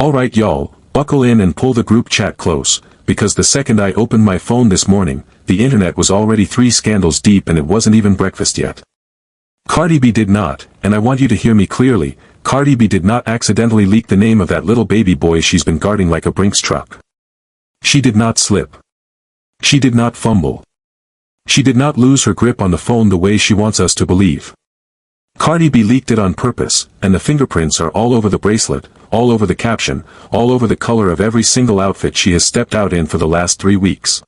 Alright y'all, buckle in and pull the group chat close, because the second I opened my phone this morning, the internet was already 3 scandals deep and it wasn't even breakfast yet. Cardi B did not, and I want you to hear me clearly, Cardi B did not accidentally leak the name of that little baby boy she's been guarding like a Brinks truck. She did not slip. She did not fumble. She did not lose her grip on the phone the way she wants us to believe. Cardi B leaked it on purpose, and the fingerprints are all over the bracelet, all over the caption, all over the color of every single outfit she has stepped out in for the last 3 weeks.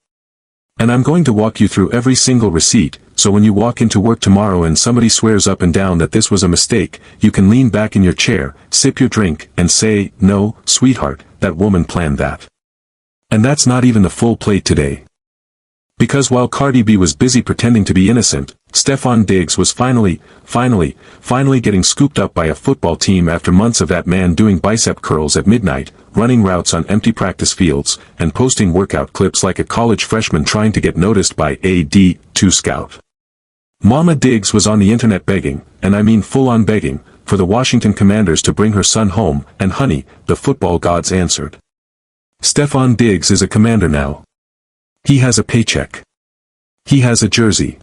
And I'm going to walk you through every single receipt, so when you walk into work tomorrow and somebody swears up and down that this was a mistake, you can lean back in your chair, sip your drink, and say, "No, sweetheart, that woman planned that." And that's not even the full plate today. Because while Cardi B was busy pretending to be innocent, Stefon Diggs was finally getting scooped up by a football team after months of that man doing bicep curls at midnight, running routes on empty practice fields, and posting workout clips like a college freshman trying to get noticed by a D2 scout. Mama Diggs was on the internet begging, and I mean full-on begging, for the Washington Commanders to bring her son home, and honey, the football gods answered. Stefon Diggs is a Commander now. He has a paycheck. He has a jersey.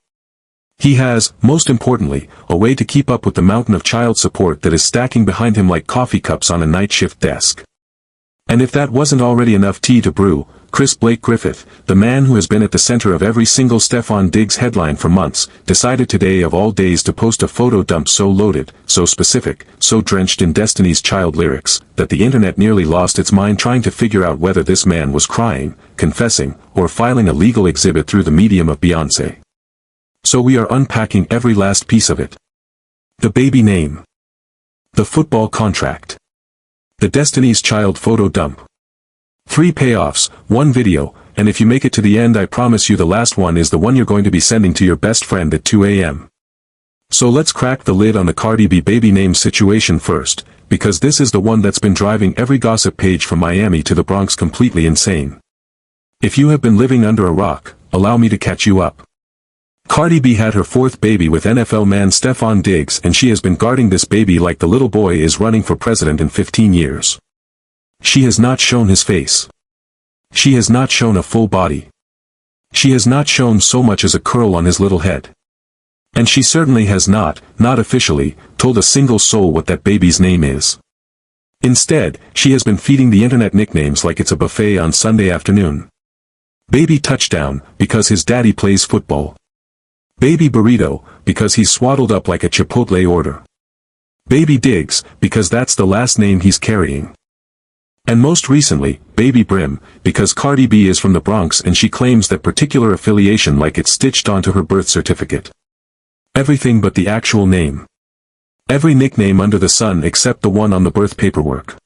He has, most importantly, a way to keep up with the mountain of child support that is stacking behind him like coffee cups on a night shift desk. And if that wasn't already enough tea to brew, Chris Blake Griffith, the man who has been at the center of every single Stefon Diggs headline for months, decided today of all days to post a photo dump so loaded, so specific, so drenched in Destiny's Child lyrics, that the internet nearly lost its mind trying to figure out whether this man was crying, confessing, or filing a legal exhibit through the medium of Beyoncé. So we are unpacking every last piece of it. The baby name. The football contract. The Destiny's Child photo dump. 3 payoffs, 1 video, and if you make it to the end I promise you the last one is the one you're going to be sending to your best friend at 2 a.m. So let's crack the lid on the Cardi B baby name situation first, because this is the one that's been driving every gossip page from Miami to the Bronx completely insane. If you have been living under a rock, allow me to catch you up. Cardi B had her 4th baby with NFL man Stefon Diggs and she has been guarding this baby like the little boy is running for president in 15 years. She has not shown his face. She has not shown a full body. She has not shown so much as a curl on his little head. And she certainly has not officially, told a single soul what that baby's name is. Instead, she has been feeding the internet nicknames like it's a buffet on Sunday afternoon. Baby Touchdown, because his daddy plays football. Baby Burrito, because he's swaddled up like a Chipotle order. Baby Diggs, because that's the last name he's carrying. And most recently, Baby Brim, because Cardi B is from the Bronx and she claims that particular affiliation like it's stitched onto her birth certificate. Everything but the actual name. Every nickname under the sun except the one on the birth paperwork.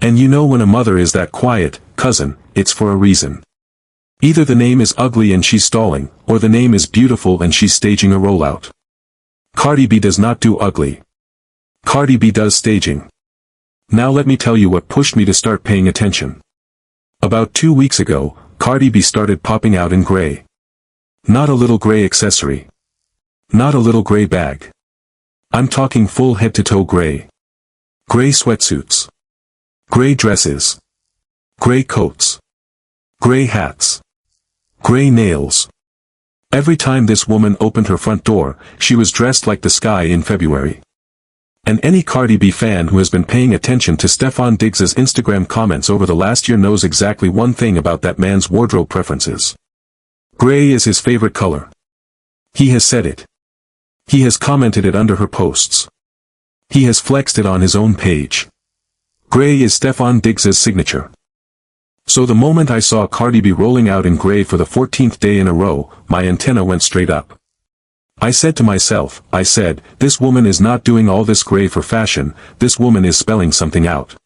And you know when a mother is that quiet, cousin, it's for a reason. Either the name is ugly and she's stalling, or the name is beautiful and she's staging a rollout. Cardi B does not do ugly. Cardi B does staging. Now let me tell you what pushed me to start paying attention. About 2 weeks ago, Cardi B started popping out in gray. Not a little gray accessory. Not a little gray bag. I'm talking full head-to-toe gray. Gray sweatsuits. Gray dresses. Gray coats. Gray hats. Gray nails. Every time this woman opened her front door, she was dressed like the sky in February. And any Cardi B fan who has been paying attention to Stefon Diggs's Instagram comments over the last year knows exactly one thing about that man's wardrobe preferences. Gray is his favorite color. He has said it. He has commented it under her posts. He has flexed it on his own page. Gray is Stefon Diggs's signature. So the moment I saw Cardi B rolling out in gray for the 14th day in a row, my antenna went straight up. I said to myself, this woman is not doing all this gray for fashion, this woman is spelling something out.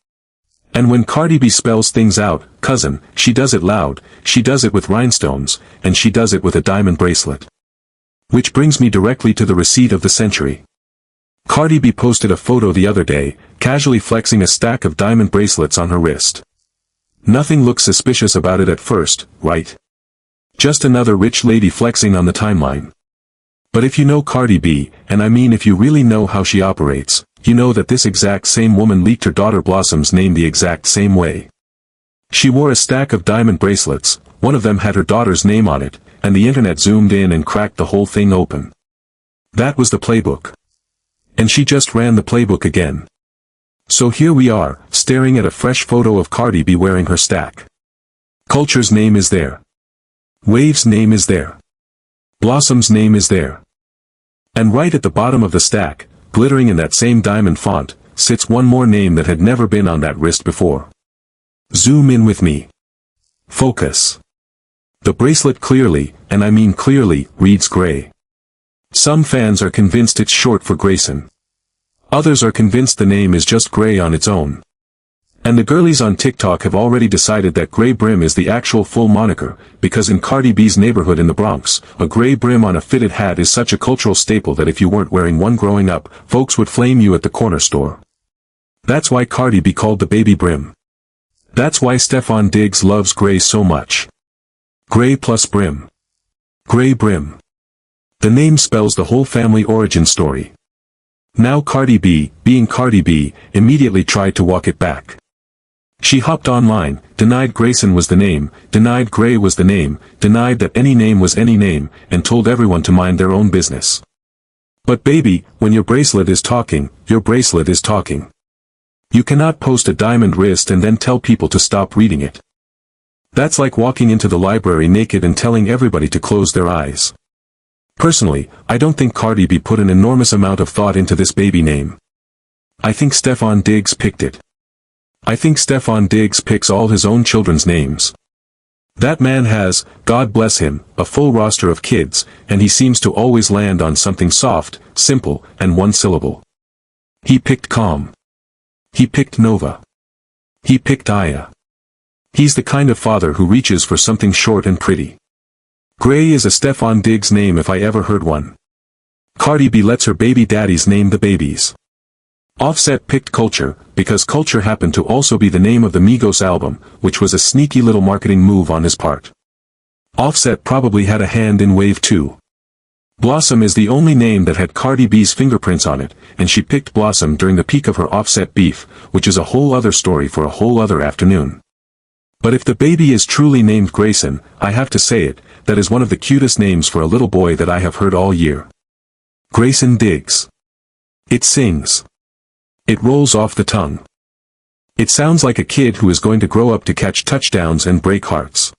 And when Cardi B spells things out, cousin, she does it loud, she does it with rhinestones, and she does it with a diamond bracelet. Which brings me directly to the receipt of the century. Cardi B posted a photo the other day, casually flexing a stack of diamond bracelets on her wrist. Nothing looks suspicious about it at first, right? Just another rich lady flexing on the timeline. But if you know Cardi B, and I mean if you really know how she operates, you know that this exact same woman leaked her daughter Blossom's name the exact same way. She wore a stack of diamond bracelets, one of them had her daughter's name on it, and the internet zoomed in and cracked the whole thing open. That was the playbook. And she just ran the playbook again. So here we are, staring at a fresh photo of Cardi B wearing her stack. Culture's name is there. Wave's name is there. Blossom's name is there. And right at the bottom of the stack, glittering in that same diamond font, sits one more name that had never been on that wrist before. Zoom in with me. Focus. The bracelet clearly, and I mean clearly, reads Gray. Some fans are convinced it's short for Grayson. Others are convinced the name is just Gray on its own. And the girlies on TikTok have already decided that Gray Brim is the actual full moniker, because in Cardi B's neighborhood in the Bronx, a gray brim on a fitted hat is such a cultural staple that if you weren't wearing one growing up, folks would flame you at the corner store. That's why Cardi B called the baby Brim. That's why Stefon Diggs loves Gray so much. Gray plus Brim. Gray Brim. The name spells the whole family origin story. Now Cardi B, being Cardi B, immediately tried to walk it back. She hopped online, denied Grayson was the name, denied Gray was the name, denied that any name was any name, and told everyone to mind their own business. But baby, when your bracelet is talking, your bracelet is talking. You cannot post a diamond wrist and then tell people to stop reading it. That's like walking into the library naked and telling everybody to close their eyes. Personally, I don't think Cardi B put an enormous amount of thought into this baby name. I think Stefon Diggs picked it. I think Stefon Diggs picks all his own children's names. That man has, God bless him, a full roster of kids, and he seems to always land on something soft, simple, and one syllable. He picked Calm. He picked Nova. He picked Aya. He's the kind of father who reaches for something short and pretty. Gray is a Stefon Diggs name if I ever heard one. Cardi B lets her baby daddies name the babies. Offset picked Culture, because Culture happened to also be the name of the Migos album, which was a sneaky little marketing move on his part. Offset probably had a hand in Wave too. Blossom is the only name that had Cardi B's fingerprints on it, and she picked Blossom during the peak of her Offset beef, which is a whole other story for a whole other afternoon. But if the baby is truly named Grayson, I have to say it, that is one of the cutest names for a little boy that I have heard all year. Grayson Diggs. It sings. It rolls off the tongue. It sounds like a kid who is going to grow up to catch touchdowns and break hearts.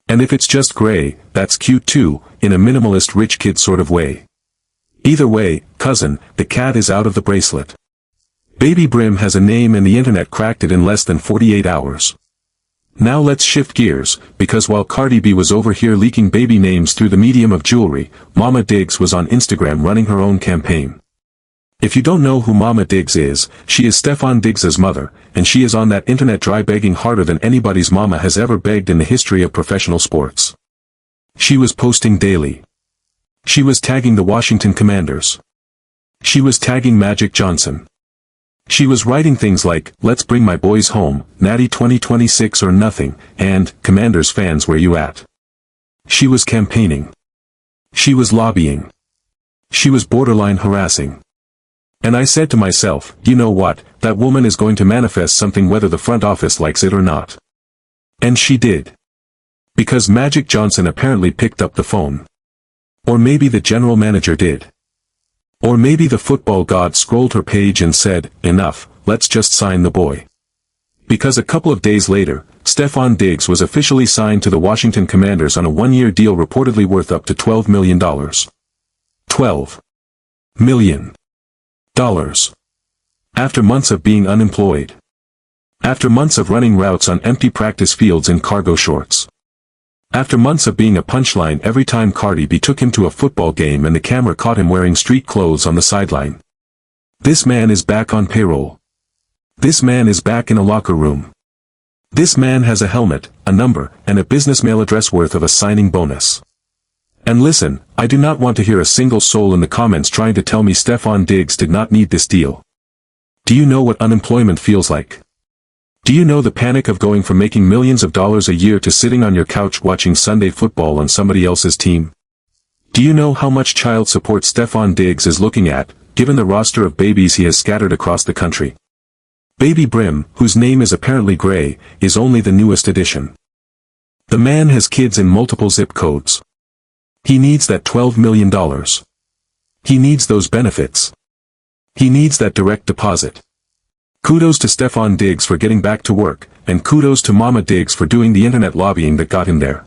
And if it's just Gray, that's cute too, in a minimalist rich kid sort of way. Either way, cousin, the cat is out of the bracelet. Baby Brim has a name and the internet cracked it in less than 48 hours. Now let's shift gears, because while Cardi B was over here leaking baby names through the medium of jewelry, Mama Diggs was on Instagram running her own campaign. If you don't know who Mama Diggs is, she is Stefon Diggs's mother, and she is on that internet dry begging harder than anybody's mama has ever begged in the history of professional sports. She was posting daily. She was tagging the Washington Commanders. She was tagging Magic Johnson. She was writing things like, "Let's bring my boys home, Natty 2026 or nothing," and, "Commanders fans where you at?" She was campaigning. She was lobbying. She was borderline harassing. And I said to myself, you know what, that woman is going to manifest something whether the front office likes it or not. And she did. Because Magic Johnson apparently picked up the phone. Or maybe the general manager did. Or maybe the football god scrolled her page and said, enough, let's just sign the boy. Because a couple of days later, Stefon Diggs was officially signed to the Washington Commanders on a one-year deal reportedly worth up to $12 million. $12 million. After months of being unemployed. After months of running routes on empty practice fields in cargo shorts. After months of being a punchline every time Cardi B took him to a football game and the camera caught him wearing street clothes on the sideline. This man is back on payroll. This man is back in a locker room. This man has a helmet, a number, and a business mail address worth of a signing bonus. And listen, I do not want to hear a single soul in the comments trying to tell me Stefon Diggs did not need this deal. Do you know what unemployment feels like? Do you know the panic of going from making millions of dollars a year to sitting on your couch watching Sunday football on somebody else's team? Do you know how much child support Stefon Diggs is looking at, given the roster of babies he has scattered across the country. Baby Brim, whose name is apparently Gray, is only the newest addition. The man has kids in multiple zip codes. He needs that $12 million. He needs those benefits. He needs that direct deposit. Kudos to Stefon Diggs for getting back to work, and kudos to Mama Diggs for doing the internet lobbying that got him there.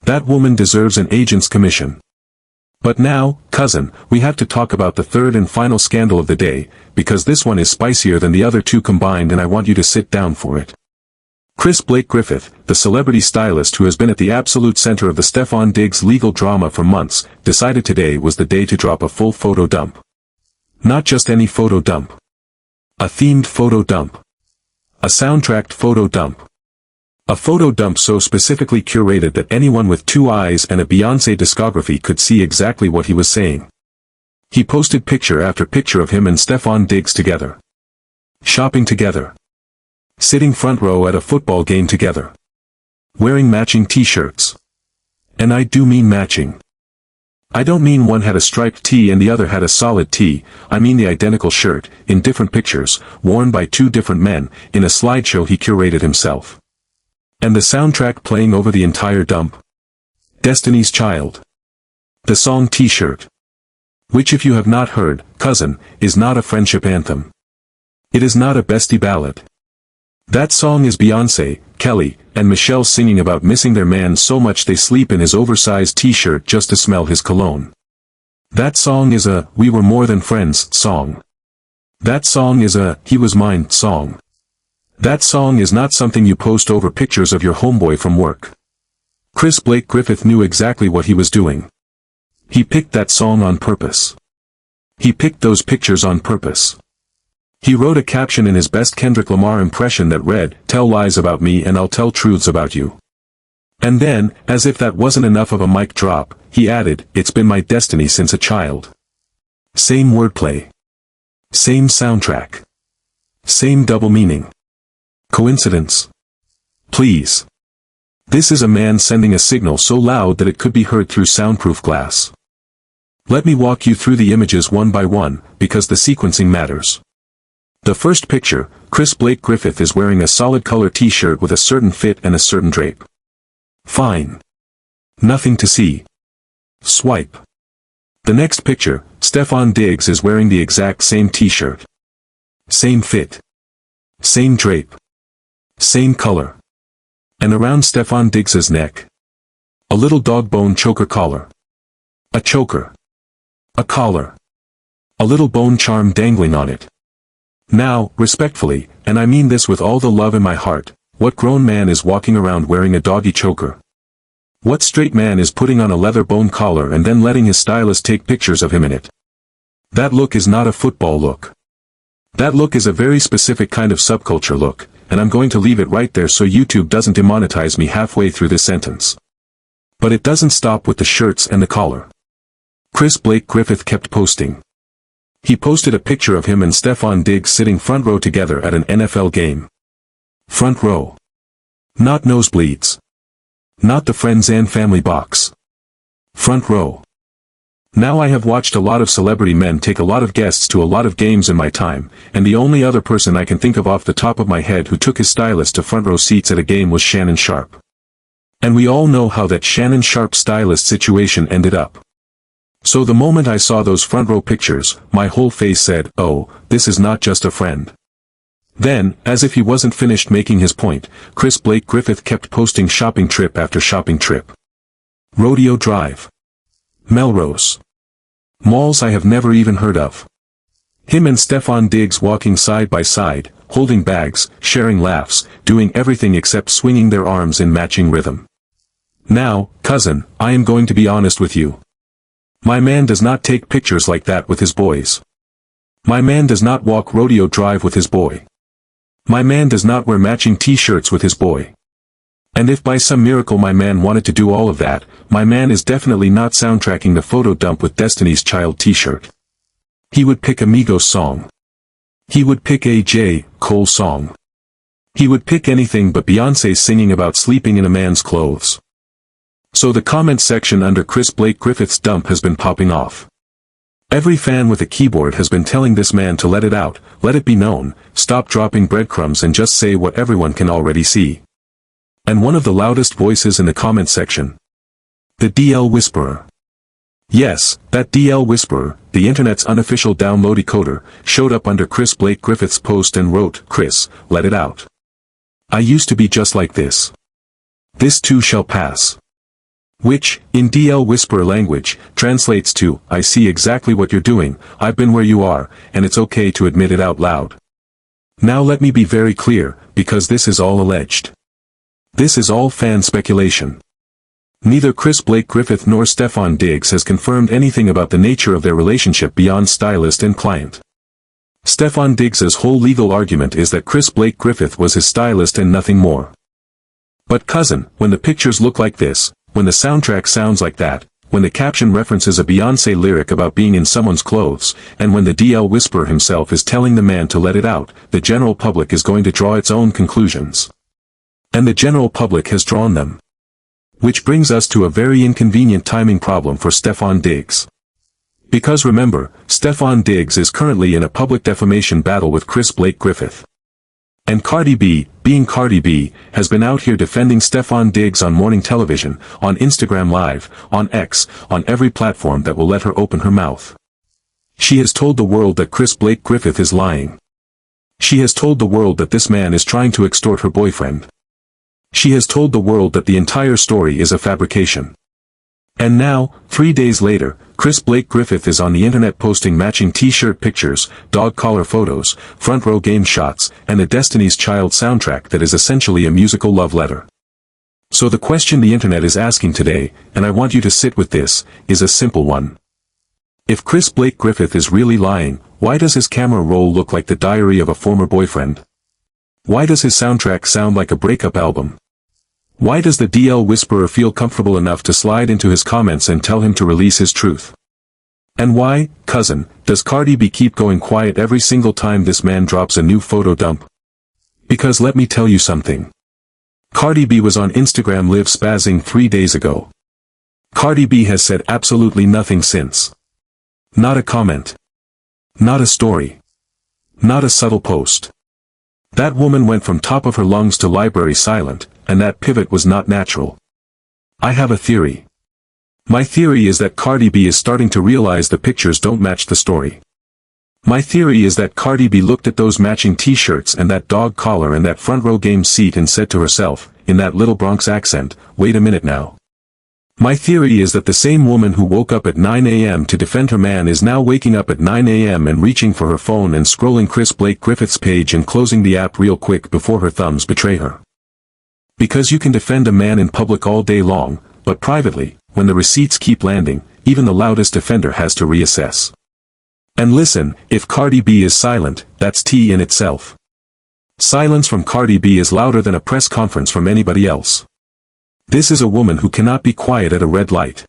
That woman deserves an agent's commission. But now, cousin, we have to talk about the third and final scandal of the day, because this one is spicier than the other two combined and I want you to sit down for it. Chris Blake Griffith, the celebrity stylist who has been at the absolute center of the Stefon Diggs legal drama for months, decided today was the day to drop a full photo dump. Not just any photo dump. A themed photo dump. A soundtracked photo dump. A photo dump so specifically curated that anyone with two eyes and a Beyoncé discography could see exactly what he was saying. He posted picture after picture of him and Stefon Diggs together. Shopping together. Sitting front row at a football game together. Wearing matching t-shirts. And I do mean matching. I don't mean one had a striped tee and the other had a solid tee, I mean the identical shirt, in different pictures, worn by two different men, in a slideshow he curated himself. And the soundtrack playing over the entire dump? Destiny's Child. The song T-shirt. Which if you have not heard, cousin, is not a friendship anthem. It is not a bestie ballad. That song is Beyoncé, Kelly, and Michelle singing about missing their man so much they sleep in his oversized t-shirt just to smell his cologne. That song is a "We Were More Than Friends" song. That song is a "He Was Mine" song. That song is not something you post over pictures of your homeboy from work. Chris Blake Griffith knew exactly what he was doing. He picked that song on purpose. He picked those pictures on purpose. He wrote a caption in his best Kendrick Lamar impression that read, "Tell lies about me and I'll tell truths about you." And then, as if that wasn't enough of a mic drop, he added, "It's been my destiny since a child." Same wordplay. Same soundtrack. Same double meaning. Coincidence? Please. This is a man sending a signal so loud that it could be heard through soundproof glass. Let me walk you through the images one by one, because the sequencing matters. The first picture, Chris Blake Griffith is wearing a solid color t-shirt with a certain fit and a certain drape. Fine. Nothing to see. Swipe. The next picture, Stefon Diggs is wearing the exact same t-shirt. Same fit. Same drape. Same color. And around Stefon Diggs's neck. A little dog bone choker collar. A choker. A collar. A little bone charm dangling on it. Now, respectfully, and I mean this with all the love in my heart, what grown man is walking around wearing a doggy choker? What straight man is putting on a leather bone collar and then letting his stylist take pictures of him in it? That look is not a football look. That look is a very specific kind of subculture look, and I'm going to leave it right there so YouTube doesn't demonetize me halfway through this sentence. But it doesn't stop with the shirts and the collar. Chris Blake Griffith kept posting. He posted a picture of him and Stefon Diggs sitting front row together at an NFL game. Front row. Not nosebleeds. Not the friends and family box. Front row. Now I have watched a lot of celebrity men take a lot of guests to a lot of games in my time, and the only other person I can think of off the top of my head who took his stylist to front row seats at a game was Shannon Sharpe. And we all know how that Shannon Sharpe stylist situation ended up. So the moment I saw those front row pictures, my whole face said, "Oh, this is not just a friend." Then, as if he wasn't finished making his point, Chris Blake Griffith kept posting shopping trip after shopping trip. Rodeo Drive. Melrose. Malls I have never even heard of. Him and Stefon Diggs walking side by side, holding bags, sharing laughs, doing everything except swinging their arms in matching rhythm. Now, cousin, I am going to be honest with you. My man does not take pictures like that with his boys. My man does not walk Rodeo Drive with his boy. My man does not wear matching t-shirts with his boy. And if by some miracle my man wanted to do all of that, my man is definitely not soundtracking the photo dump with Destiny's Child t-shirt. He would pick a Migos song. He would pick a J. Cole song. He would pick anything but Beyoncé singing about sleeping in a man's clothes. So the comment section under Chris Blake Griffith's dump has been popping off. Every fan with a keyboard has been telling this man to let it out, let it be known, stop dropping breadcrumbs and just say what everyone can already see. And one of the loudest voices in the comment section. The DL Whisperer. Yes, that DL Whisperer, the internet's unofficial download decoder, showed up under Chris Blake Griffith's post and wrote, "Chris, let it out. I used to be just like this. This too shall pass." Which, in DL Whisperer language, translates to, "I see exactly what you're doing, I've been where you are, and it's okay to admit it out loud." Now let me be very clear, because this is all alleged. This is all fan speculation. Neither Chris Blake Griffith nor Stefon Diggs has confirmed anything about the nature of their relationship beyond stylist and client. Stefon Diggs's whole legal argument is that Chris Blake Griffith was his stylist and nothing more. But cousin, when the pictures look like this, when the soundtrack sounds like that, when the caption references a Beyoncé lyric about being in someone's clothes, and when the DL Whisperer himself is telling the man to let it out, the general public is going to draw its own conclusions. And the general public has drawn them. Which brings us to a very inconvenient timing problem for Stefon Diggs. Because remember, Stefon Diggs is currently in a public defamation battle with Chris Blake Griffith. And Cardi B, being Cardi B, has been out here defending Stefon Diggs on morning television, on Instagram Live, on X, on every platform that will let her open her mouth. She has told the world that Chris Blake Griffith is lying. She has told the world that this man is trying to extort her boyfriend. She has told the world that the entire story is a fabrication. And now, 3 days later, Chris Blake Griffith is on the internet posting matching t-shirt pictures, dog collar photos, front row game shots, and the Destiny's Child soundtrack that is essentially a musical love letter. So the question the internet is asking today, and I want you to sit with this, is a simple one. If Chris Blake Griffith is really lying, why does his camera roll look like the diary of a former boyfriend? Why does his soundtrack sound like a breakup album? Why does the DL Whisperer feel comfortable enough to slide into his comments and tell him to release his truth? And why, cousin, does Cardi B keep going quiet every single time this man drops a new photo dump? Because let me tell you something. Cardi B was on Instagram Live spazzing 3 days ago. Cardi B has said absolutely nothing since. Not a comment. Not a story. Not a subtle post. That woman went from top of her lungs to library silent, and that pivot was not natural. I have a theory. My theory is that Cardi B is starting to realize the pictures don't match the story. My theory is that Cardi B looked at those matching t-shirts and that dog collar and that front row game seat and said to herself, in that little Bronx accent, "Wait a minute now." My theory is that the same woman who woke up at 9 a.m. to defend her man is now waking up at 9 a.m. and reaching for her phone and scrolling Chris Blake Griffith's page and closing the app real quick before her thumbs betray her. Because you can defend a man in public all day long, but privately, when the receipts keep landing, even the loudest defender has to reassess. And listen, if Cardi B is silent, that's tea in itself. Silence from Cardi B is louder than a press conference from anybody else. This is a woman who cannot be quiet at a red light.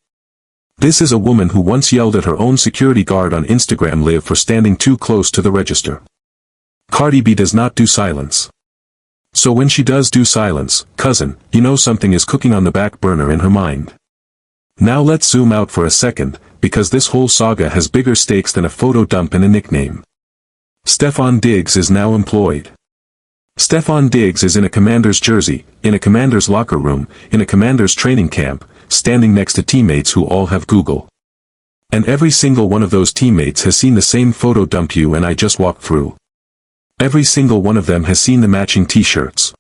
This is a woman who once yelled at her own security guard on Instagram Live for standing too close to the register. Cardi B does not do silence. So when she does do silence, cousin, you know something is cooking on the back burner in her mind. Now let's zoom out for a second, because this whole saga has bigger stakes than a photo dump and a nickname. Stefon Diggs is now employed. Stefon Diggs is in a commander's jersey, in a commander's locker room, in a commander's training camp, standing next to teammates who all have Google. And every single one of those teammates has seen the same photo dump you and I just walked through. Every single one of them has seen the matching t-shirts.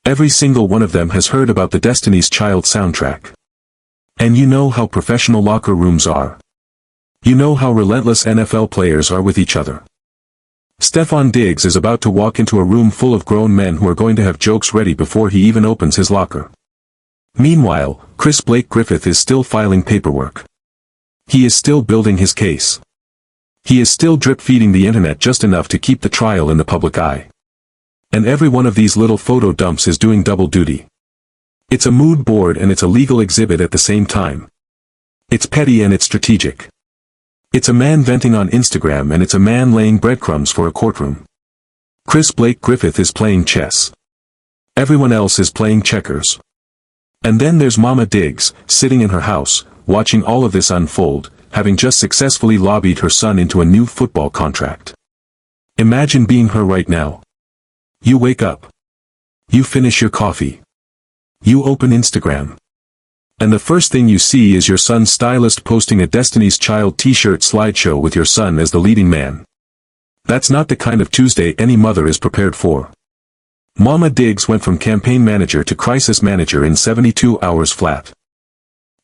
Every single one of them has heard about the Destiny's Child soundtrack. And you know how professional locker rooms are. You know how relentless NFL players are with each other. Stefon Diggs is about to walk into a room full of grown men who are going to have jokes ready before he even opens his locker. Meanwhile, Chris Blake Griffith is still filing paperwork. He is still building his case. He is still drip-feeding the internet just enough to keep the trial in the public eye. And every one of these little photo dumps is doing double duty. It's a mood board and it's a legal exhibit at the same time. It's petty and it's strategic. It's a man venting on Instagram and it's a man laying breadcrumbs for a courtroom. Chris Blake Griffith is playing chess. Everyone else is playing checkers. And then there's Mama Diggs, sitting in her house, watching all of this unfold, having just successfully lobbied her son into a new football contract. Imagine being her right now. You wake up. You finish your coffee. You open Instagram. And the first thing you see is your son's stylist posting a Destiny's Child t-shirt slideshow with your son as the leading man. That's not the kind of Tuesday any mother is prepared for. Mama Diggs went from campaign manager to crisis manager in 72 hours flat.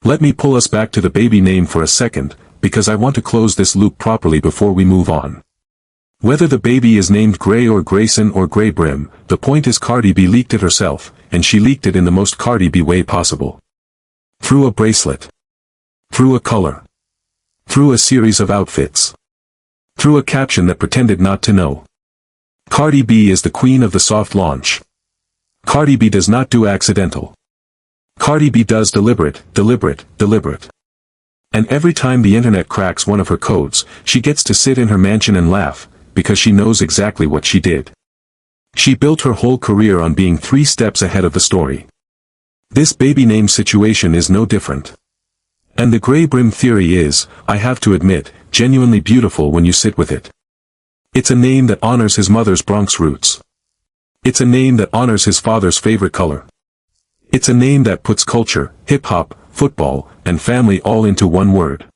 Let me pull us back to the baby name for a second, because I want to close this loop properly before we move on. Whether the baby is named Gray or Grayson or Gray Brim, the point is Cardi B leaked it herself, and she leaked it in the most Cardi B way possible. Through a bracelet. Through a color. Through a series of outfits. Through a caption that pretended not to know. Cardi B is the queen of the soft launch. Cardi B does not do accidental. Cardi B does deliberate. And every time the internet cracks one of her codes, she gets to sit in her mansion and laugh, because she knows exactly what she did. She built her whole career on being 3 steps ahead of the story. This baby name situation is no different. And the Gray Brim theory is, I have to admit, genuinely beautiful when you sit with it. It's a name that honors his mother's Bronx roots. It's a name that honors his father's favorite color. It's a name that puts culture, hip-hop, football, and family all into one word.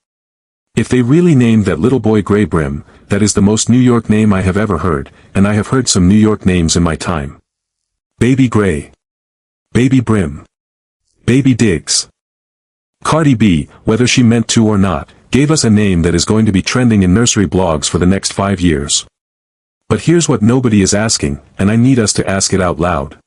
If they really named that little boy Gray Brim, that is the most New York name I have ever heard, and I have heard some New York names in my time. Baby Gray. Baby Brim. Baby Diggs. Cardi B, whether she meant to or not, gave us a name that is going to be trending in nursery blogs for the next 5 years. But here's what nobody is asking, and I need us to ask it out loud.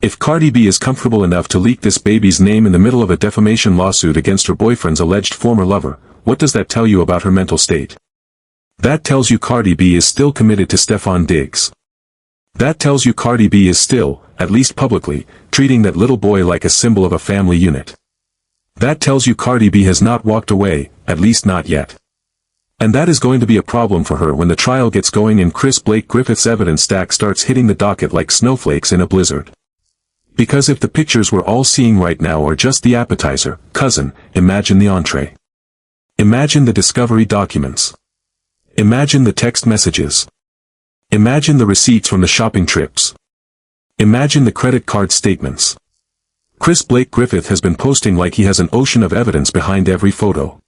If Cardi B is comfortable enough to leak this baby's name in the middle of a defamation lawsuit against her boyfriend's alleged former lover, what does that tell you about her mental state? That tells you Cardi B is still committed to Stefon Diggs. That tells you Cardi B is still, at least publicly, treating that little boy like a symbol of a family unit. That tells you Cardi B has not walked away, at least not yet. And that is going to be a problem for her when the trial gets going and Chris Blake Griffith's evidence stack starts hitting the docket like snowflakes in a blizzard. Because if the pictures we're all seeing right now are just the appetizer, cousin, imagine the entree. Imagine the discovery documents. Imagine the text messages. Imagine the receipts from the shopping trips. Imagine the credit card statements. Chris Blake Griffith has been posting like he has an ocean of evidence behind every photo.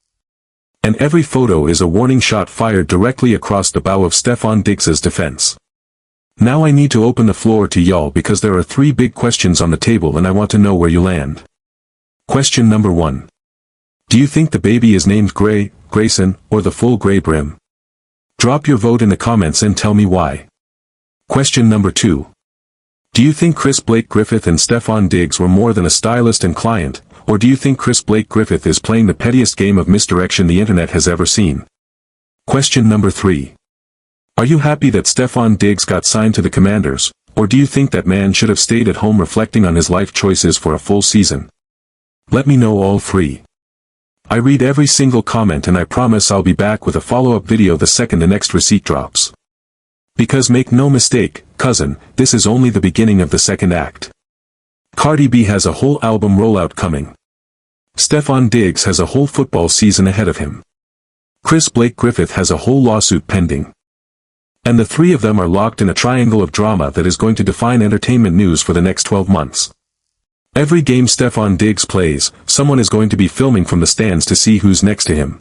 And every photo is a warning shot fired directly across the bow of Stefon Diggs's defense. Now I need to open the floor to y'all because there are 3 big questions on the table and I want to know where you land. Question number 1. Do you think the baby is named Gray, Grayson, or the full Gray Brim? Drop your vote in the comments and tell me why. Question number 2. Do you think Chris Blake Griffith and Stefon Diggs were more than a stylist and client, or do you think Chris Blake Griffith is playing the pettiest game of misdirection the internet has ever seen? Question number 3. Are you happy that Stefon Diggs got signed to the Commanders, or do you think that man should have stayed at home reflecting on his life choices for a full season? Let me know all 3. I read every single comment and I promise I'll be back with a follow-up video the second the next receipt drops. Because make no mistake, cousin, this is only the beginning of the second act. Cardi B has a whole album rollout coming. Stefon Diggs has a whole football season ahead of him. Chris Blake Griffith has a whole lawsuit pending. And the 3 of them are locked in a triangle of drama that is going to define entertainment news for the next 12 months. Every game Stefon Diggs plays, someone is going to be filming from the stands to see who's next to him.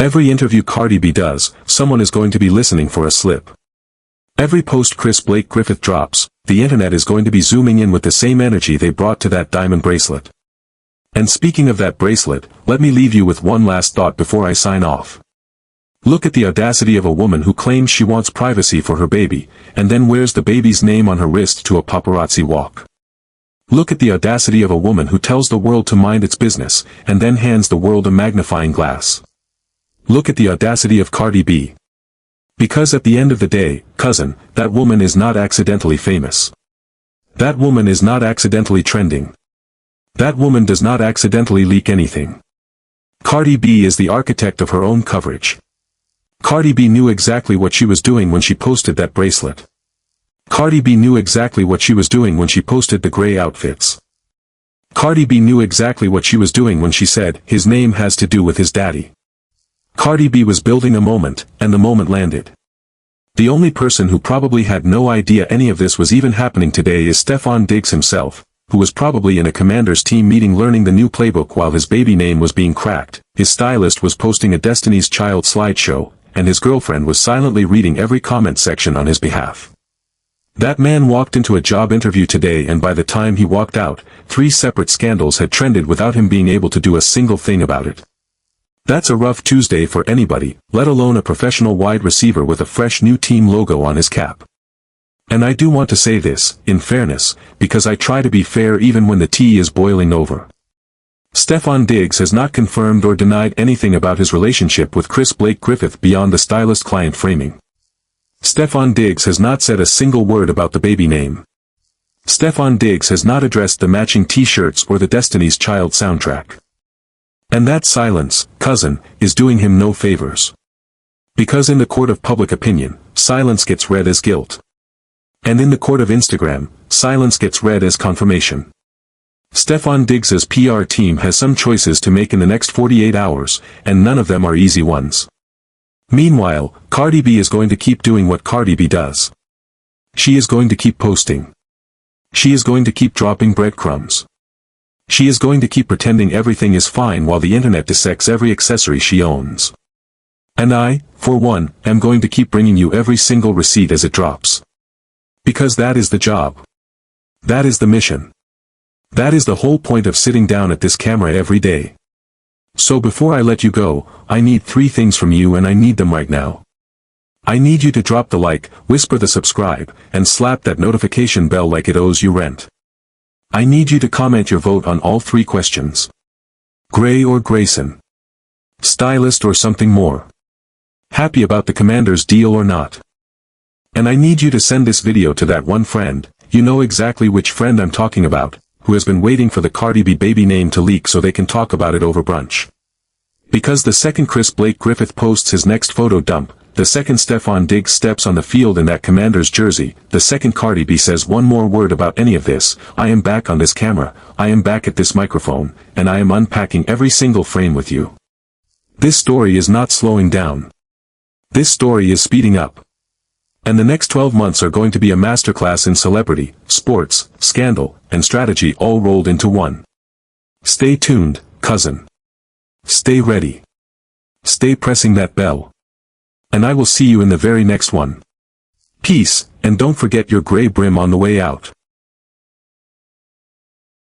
Every interview Cardi B does, someone is going to be listening for a slip. Every post Chris Blake Griffith drops, the internet is going to be zooming in with the same energy they brought to that diamond bracelet. And speaking of that bracelet, let me leave you with one last thought before I sign off. Look at the audacity of a woman who claims she wants privacy for her baby, and then wears the baby's name on her wrist to a paparazzi walk. Look at the audacity of a woman who tells the world to mind its business, and then hands the world a magnifying glass. Look at the audacity of Cardi B. Because at the end of the day, cousin, that woman is not accidentally famous. That woman is not accidentally trending. That woman does not accidentally leak anything. Cardi B is the architect of her own coverage. Cardi B knew exactly what she was doing when she posted that bracelet. Cardi B knew exactly what she was doing when she posted the gray outfits. Cardi B knew exactly what she was doing when she said, his name has to do with his daddy. Cardi B was building a moment, and the moment landed. The only person who probably had no idea any of this was even happening today is Stefon Diggs himself, who was probably in a commander's team meeting learning the new playbook while his baby name was being cracked. His stylist was posting a Destiny's Child slideshow, and his girlfriend was silently reading every comment section on his behalf. That man walked into a job interview today, and by the time he walked out, 3 separate scandals had trended without him being able to do a single thing about it. That's a rough Tuesday for anybody, let alone a professional wide receiver with a fresh new team logo on his cap. And I do want to say this, in fairness, because I try to be fair even when the tea is boiling over. Stefon Diggs has not confirmed or denied anything about his relationship with Chris Blake Griffith beyond the stylist client framing. Stefon Diggs has not said a single word about the baby name. Stefon Diggs has not addressed the matching t-shirts or the Destiny's Child soundtrack. And that silence, cousin, is doing him no favors. Because in the court of public opinion, silence gets read as guilt. And in the court of Instagram, silence gets read as confirmation. Stefon Diggs's PR team has some choices to make in the next 48 hours, and none of them are easy ones. Meanwhile, Cardi B is going to keep doing what Cardi B does. She is going to keep posting. She is going to keep dropping breadcrumbs. She is going to keep pretending everything is fine while the internet dissects every accessory she owns. And I, for one, am going to keep bringing you every single receipt as it drops. Because that is the job. That is the mission. That is the whole point of sitting down at this camera every day. So before I let you go, I need 3 things from you, and I need them right now. I need you to drop the like, whisper the subscribe, and slap that notification bell like it owes you rent. I need you to comment your vote on all 3 questions. Gray or Grayson? Stylist or something more? Happy about the Commander's deal or not? And I need you to send this video to that one friend, you know exactly which friend I'm talking about, who has been waiting for the Cardi B baby name to leak so they can talk about it over brunch. Because the second Chris Blake Griffith posts his next photo dump, the second Stefon Diggs steps on the field in that Commander's jersey, the second Cardi B says one more word about any of this, I am back on this camera, I am back at this microphone, and I am unpacking every single frame with you. This story is not slowing down. This story is speeding up. And the next 12 months are going to be a masterclass in celebrity, sports, scandal, and strategy all rolled into one. Stay tuned, cousin. Stay ready. Stay pressing that bell. And I will see you in the very next one. Peace, and don't forget your gray brim on the way out.